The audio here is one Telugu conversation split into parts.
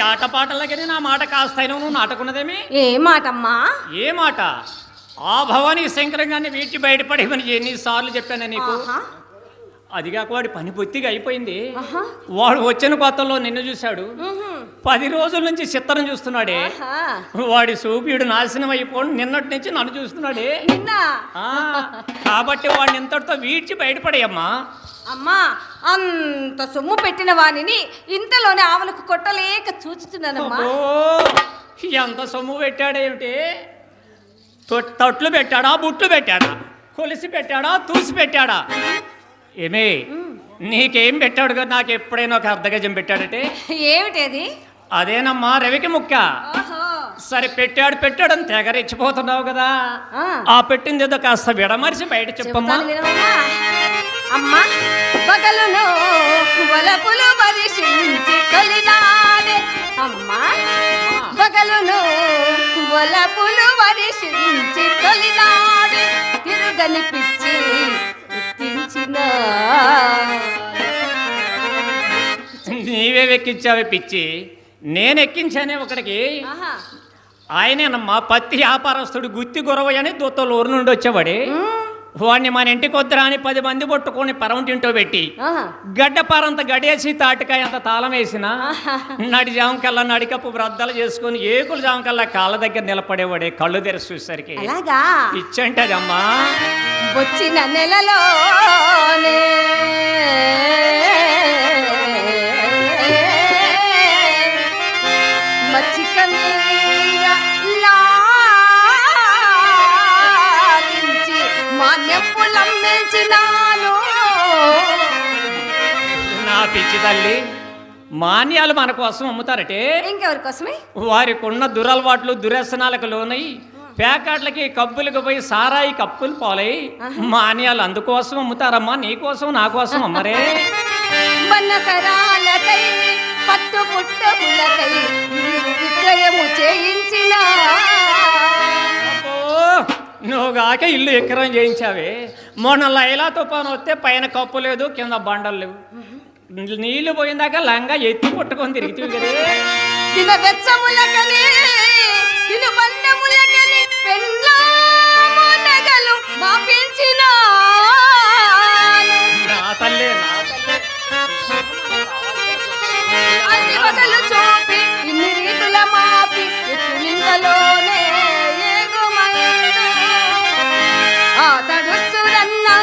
ఆటపాటలకి నా మాట కాస్తాయినా నువ్వు నాటకున్నదేమి? ఏ మాటమ్మా? ఏ మాట? ఆ భవానీ శంకరంగాన్ని వీటి బయటపడేమని ఎన్నిసార్లు చెప్పాను నీకు. అదిగాక వాడి పని బొత్తిగా అయిపోయింది. వాడు వచ్చిన కొత్తలో నిన్ను చూశాడు, 10 రోజుల నుంచి చిత్తరం చూస్తున్నాడే. వాడి సూపీడు నాశనం అయిపోయి నిన్నటి నుంచి నన్ను చూస్తున్నాడే. కాబట్టి వాడిని ఇంతటితో వీడ్చి బయటపడేయమ్మా. అమ్మా, అంత సొమ్ము పెట్టిన వాణిని ఇంతలోనే ఆవులకు కొట్టలేక చూచుతున్నానమ్మా. ఎంత సొమ్ము పెట్టాడేమిటి? తట్లు పెట్టాడా, బుట్లు పెట్టాడా, కొలిసి పెట్టాడా, తూసి పెట్టాడా? ఏమే నీకేం పెట్టాడు కదా? నాకు ఎప్పుడైనా ఒక అర్ధగజం పెట్టాడటే. ఏమిటి అది? అదేనమ్మా రవికి ముక్క. సరే పెట్టాడని తెగరెచ్చిపోతున్నావు కదా, ఆ పెట్టింది ఏదో కాస్త విడమరిచి బయట చెప్పమ్మా. అమ్మా, పగలును వలపులు వర్షించి తొలినాడే. అమ్మా, పగలును వలపులు వర్షించి తొలినాడే. తిరుగని పిచ్చి ఎత్తించిన. నీవే ఎక్కించావే పిచ్చి? నేను ఎక్కించానే ఒకడికి. ఆయనేనమ్మా పత్తి వ్యాపారస్తుడు గుత్తి గురవయ్య అని దొత్తలూరు నుండి వచ్చేవాడే. వాడిని మన ఇంటికి వద్దురా అని 10 మంది పట్టుకొని పరమటింటో పెట్టి గడ్డపారంత గడేసి తాటికాయ అంత తాళం వేసిన నడి జామకల్లా నడికప్పు బ్రద్దలు చేసుకుని ఏకులు జామకల్లా కాళ్ళ దగ్గర నిలబడేవాడే. కళ్ళు తెరిచి చూసరికి ఇచ్చంటే అదమ్మా. వచ్చిన నెలలోనే మచ్చిక నా పిచ్చి తల్లి, మాన్యాలు మన కోసం అమ్ముతారటే. ఇంకెవరి కోసమే? వారికి ఉన్న దురలవాట్లు దురసనాలకు లోనై ప్యాకెట్లకి కబ్బులకు పోయి సారాయి కప్పులు పోలై మాన్యాలు అందుకోసం అమ్ముతారమ్మా. నీ కోసం నా కోసం అమ్మరే. పట్టు పుట్టములకై విక్రయము చేయించిన. నువ్వుగాక ఇల్లు ఎకరం చేయించావే. మొన్న లైలా తుఫాను వస్తే పైన కప్పు లేదు, కింద బండలు లేవు. నీళ్లు పోయిందాక లంగా ఎత్తి పట్టుకొని తిరిగితే నా తల్లే చూపి ఇన్ని రీతుల మాపి ఎత్తులింగలోనే తడుస్తురన్నా.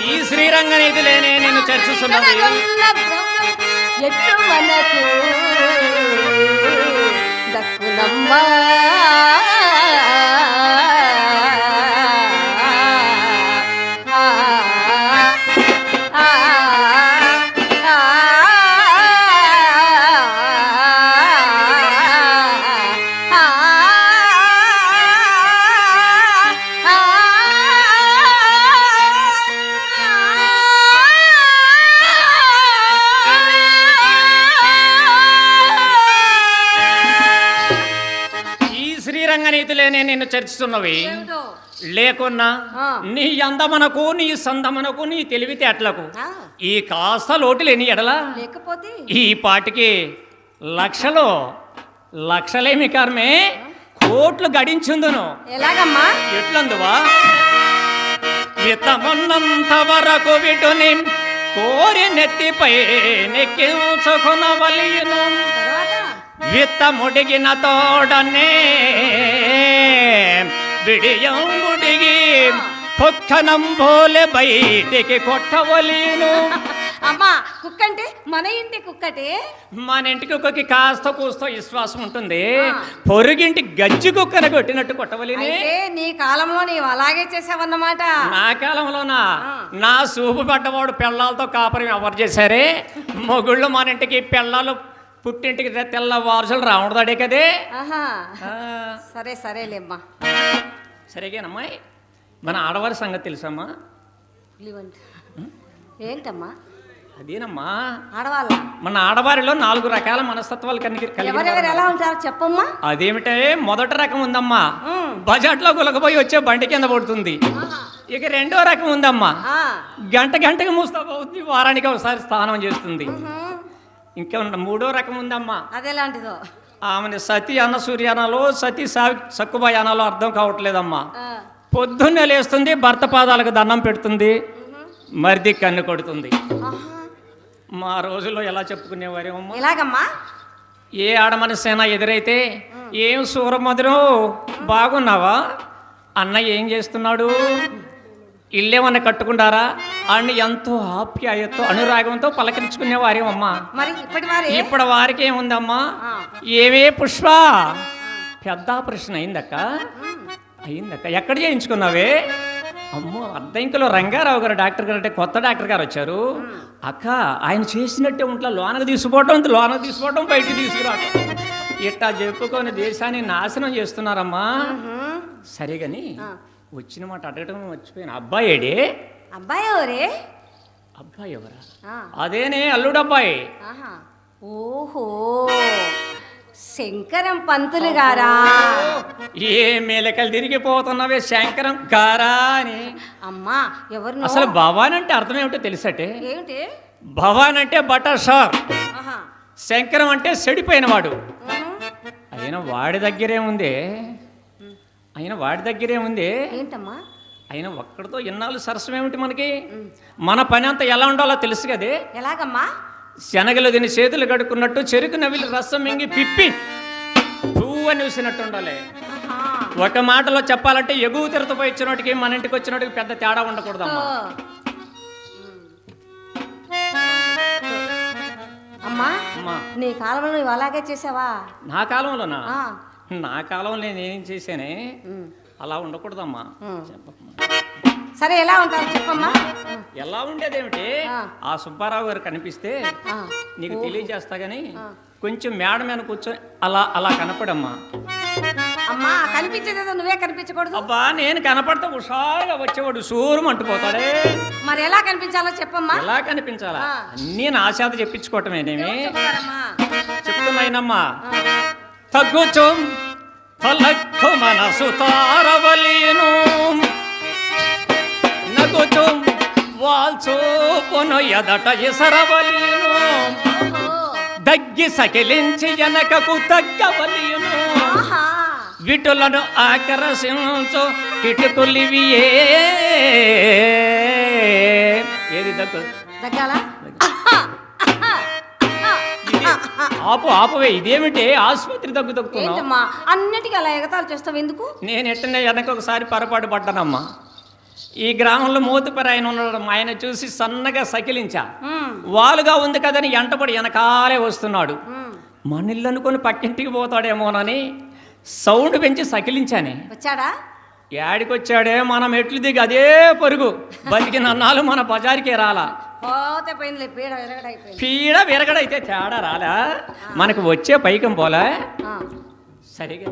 ఈ శ్రీరంగనీతిలేనే నేను చర్చిస్తున్నది. ఎట్లు మనకు దక్కునమ్మా. శ్రీరంగనీతిలేనే నిన్ను చర్చిస్తున్నవి. లేకున్నా నీ అందమనకు, నీ సందమనకు, నీ తెలివితేటలకు ఈ కాస్త లోటు లేని ఎడలా ఈ పాటికి లక్షలేమి కర్మే కోట్లు గడించుందును. ఎలాగమ్మా? ఎట్లందువా? విత్తమున్నంత వరకు విటుని కోరి నెత్తిపై నెక్కించుకునవలియును. విత్తముడిగిన తోడనే బిడియం ముడిగి కుక్కనం పోలే బయటికి కొట్టవలేను. అమ్మా, కుక్కంటే మన ఇంటి కుక్కటే. మన ఇంటి కుక్కకి కాస్త కూస్తో విశ్వాసం ఉంటుంది, పొరుగింటి గజ్జి కుక్కను కొట్టినట్టు కొట్టవలేని. నీ కాలంలో నీవు అలాగే చేసావన్నమాట. నా కాలంలోనా? నా సూపు పడ్డవాడు పెళ్ళాలతో కాపురం ఎవరు చేశారే? మొగుళ్ళు మన ఇంటికి పెళ్ళాలు పుట్టింటికి తెల్ల వారసులు రావడదాడే కదే. సరే సరేలేమ్మా. సరేగానమ్మాయి, మన ఆడవారి సంగతి తెలుసమ్మా? ఏంటమ్మా? అదేనమ్మా, ఆడవాళ్ళ మన ఆడవారిలో 4 రకాల మనస్తత్వాలు కలిగి ఎవరెవరు ఎలా ఉంటారో చెప్పమ్మా. అదేమిటే మొదటి రకం ఉందమ్మా, బజార్లో గులకపోయి వచ్చే బండి కింద పడుతుంది. ఇక రెండో రకం ఉందమ్మా, గంటకి మూస్తాపోతుంది, వారానికి ఒకసారి స్నానం చేస్తుంది. ఇంకా మూడో రకం ఉందమ్మా, అదెలాంటిదో ఆమెను సతీ అన్న సూర్యానాలో సతీ సక్కుబాయి అనాలో అర్థం కావట్లేదమ్మా. పొద్దున్నే లేస్తుంది, భర్త పాదాలకు దండం పెడుతుంది, మరిది కన్ను కొడుతుంది. మా రోజుల్లో ఎలా చెప్పుకునేవారేమమ్మా, ఎలాగమ్మా? ఏ ఆడమనసైనా ఎదురైతే ఏం సూరమధురం బాగున్నావా, అన్నయ్య ఏం చేస్తున్నాడు, ఇల్లేమన్నా కట్టుకుంటారా అని ఎంతో ఆప్యాయతో అనురాగంతో పలకరించుకునేవారేమమ్మా. మరి ఇప్పటి వారికి ఏముందమ్మా, ఏమే పుష్ప పెద్ద ప్రశ్న అయిందక్క, ఎక్కడ చేయించుకున్నావే? అమ్మో, అద్దంకిలో రంగారావు గారు డాక్టర్ గారు అంటే కొత్త డాక్టర్ గారు వచ్చారు అక్క, ఆయన చేసినట్టే ఉంట్లా లోనకు తీసుకోవటం బయటికి తీసుకురావటం, ఇట్టా చెప్పుకొని దేశాన్ని నాశనం చేస్తున్నారమ్మా. సరే గాని వచ్చిన మాట అడగటం మర్చిపోయాను, అబ్బాయి ఏడే? అబ్బాయి ఎవరే? అబ్బాయి ఎవరా? అదేనే అల్లుడు అబ్బాయి. ఓహో, శంకరం పంతులు గారా? ఏ మేలకలు తిరిగిపోతున్నావే శంకరం గారా అని. అమ్మా ఎవరు? అసలు భవాన్ అంటే అర్థం ఏమిటో తెలుసటే? ఏమిటి? భవాన్ అంటే బటర్ షార్, శంకరం అంటే సెడిపోయినవాడు. అయినా వాడి దగ్గరే ఉంది. ఏంటమ్మా? అయినా ఒక్కడితో ఇన్నాళ్ళు సరస్వం ఏమిటి మనకి? మన పని అంతా ఎలా ఉండాలో తెలుసు కదే. ఎలాగమ్మా? శనగలు దీని చేతులు కడుక్కున్నట్టు చెరుకు నవిలి రసం మింగి పిప్పి పువ్వు అని చూసినట్టు ఉండాలి. ఒక మాటలో చెప్పాలంటే ఎగువ తిరతపోయి వచ్చినోటికి మన ఇంటికి వచ్చినోటికి పెద్ద తేడా ఉండకూడదమ్మా. అమ్మా, నీ కాలంలో నువ్వు అలాగే చేసావా? నా కాలంలోనా? నా కాలంలో నేనేం చేశానే, అలా ఉండకూడదమ్మా. సరే ఎలా ఉంటావు చెప్పమ్మా. ఎలా ఉండేదేమిటి, ఆ సుబ్బారావు గారు కనిపిస్తే నీకు తెలియజేస్తా గానీ కొంచెం మేడ మీద కూర్చొని అలా కనపడమ్మా. అమ్మా కనిపించేదేదో నువ్వే కనిపించకూడదు. అబ్బా నేను కనపడితే హుషారుగా వచ్చేవాడు సూరం అంటుపోతాడే. మరి ఎలా కనిపించాలో చెప్పమ్మా. ఎలా కనిపించాలా? అన్నీ నా చేత చెప్పించుకోవటమేనేమి. చెప్తున్నాయినమ్మా. తగ్గుచు పలక్కు మనసు తారవలీను, నగుచు వాల్చు పొను ఎదట ఇసరవలీను, దగ్గి సకిలించి వెనకకు తగ్గవలీను, విటులను ఆకర్షించు కిటుకులివియే. ఏది దగ్గాలా? ఆపవే, ఇదేమిటి ఆసుపత్రి దగ్గుతున్నా? అన్నిటికీ అలా ఎగతాలు చేస్తావు ఎందుకు? నేను ఎట్టనే వెనక ఒకసారి పొరపాటు పడ్డానమ్మా. ఈ గ్రామంలో మోతుపరి ఆయన ఉన్నాడు, ఆయన చూసి సన్నగా సకిలించా, వాలుగా ఉంది కదని ఎంటపడి వెనకాలే వస్తున్నాడు. మన ఇల్లు అనుకుని పక్కింటికి పోతాడేమోనని సౌండ్ పెంచి సకిలించానే. వచ్చాడా? యాడికొచ్చాడే, మనం ఎట్లు దిగి అదే పరుగు, బతికినన్నాళ్ళు మన బజారుకే రాలా. పీడ విరగడైతే తేడా రాలా, మనకు వచ్చే పైకం పోలా. సరిగా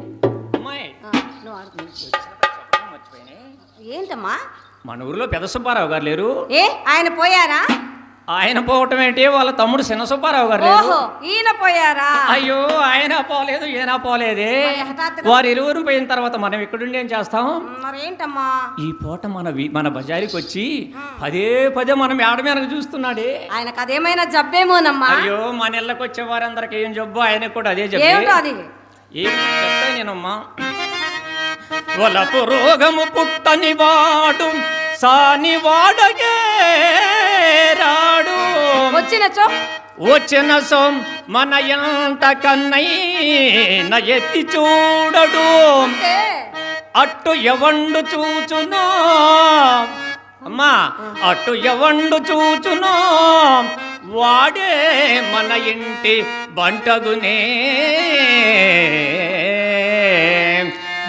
అమ్మాయి ఏంటమ్మా, మన ఊరిలో పెద్ద సుబ్బారావు గారు లేరు? ఏ ఆయన పోయారా? ఆయన పోవటం ఏంటి, వాళ్ళ తమ్ముడు చిన్న సుబ్బారావు గారు లేరు? ఈయన పోయారా? అయ్యో ఆయన పోలేదు, ఈయన పోలేదే. వారు ఇరువురు పోయిన తర్వాత మనం ఇక్కడుండి ఏం చేస్తాం? మరేంటమ్మా, ఈ పూట మన బజారికి వచ్చి పదే మనం మేడ మీదకు చూస్తున్నాడే. ఆయనకు అదేమైనా జబ్బేమోనమ్మా. అయ్యో మన ఇళ్ళకి వచ్చే వారందరికి ఏం జబ్బు, ఆయనకు కూడా అదే జబ్బు. అది ఏం చెప్తా నేనమ్మా. వలపు రోగము పుట్టని వాడు సాని వాడగే రాడు, వచ్చిన సోం మన ఎంత కన్నైన ఎత్తి చూడడు, అట్టు ఎవండు చూచునో అమ్మా, అట్టు ఎవండు చూచునో వాడే మన ఇంటి బంటగునే.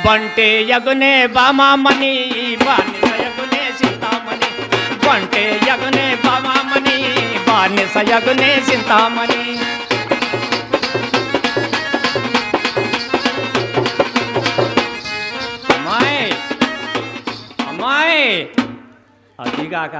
బంటే యగునే బామామణి, బానిసయగునే సింతామణి, బంటే యగునే బామామణి, బానిసయగునే సింతామణి. అమ్మాయి అదిగాక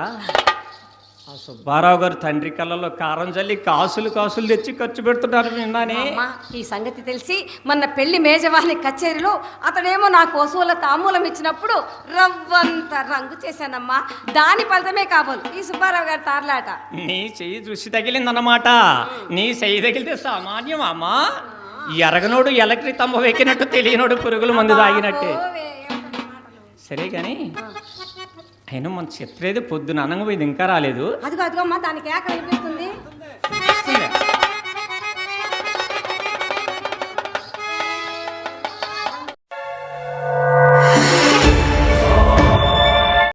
ఆ సుబ్బారావు గారు తండ్రి కళ్ళలో కారం జల్లి కాసులు కాసులు తెచ్చి ఖర్చు పెడుతున్నారు విన్నానే. అమ్మా ఈ సంగతి తెలిసి మొన్న పెళ్లి మేజవాని కచేరీలో అతడేమో నాకు వసూల తాంబూలం ఇచ్చినప్పుడు రవ్వంత రంగు చేశానమ్మా. దాని ఫలితమే కాబోలు ఈ సుబ్బారావు గారి తార్లాట. నీ చెయ్యి దృష్టి తగిలిందన్నమాట. నీ చెయ్యి తగిలితే సామాన్యం అమ్మా. ఎరగనోడు ఎలక్ట్రిక్ తంబ వెక్కినట్టు తెలియనోడు పురుగుల మందు తాగినట్టే. సరే కానీ అయినా మన చిత్రేది పొద్దున అనంగపోయింది ఇంకా రాలేదు. అదిగో అదిగో అమ్మా దానికి ఏక వినిపిస్తుంది.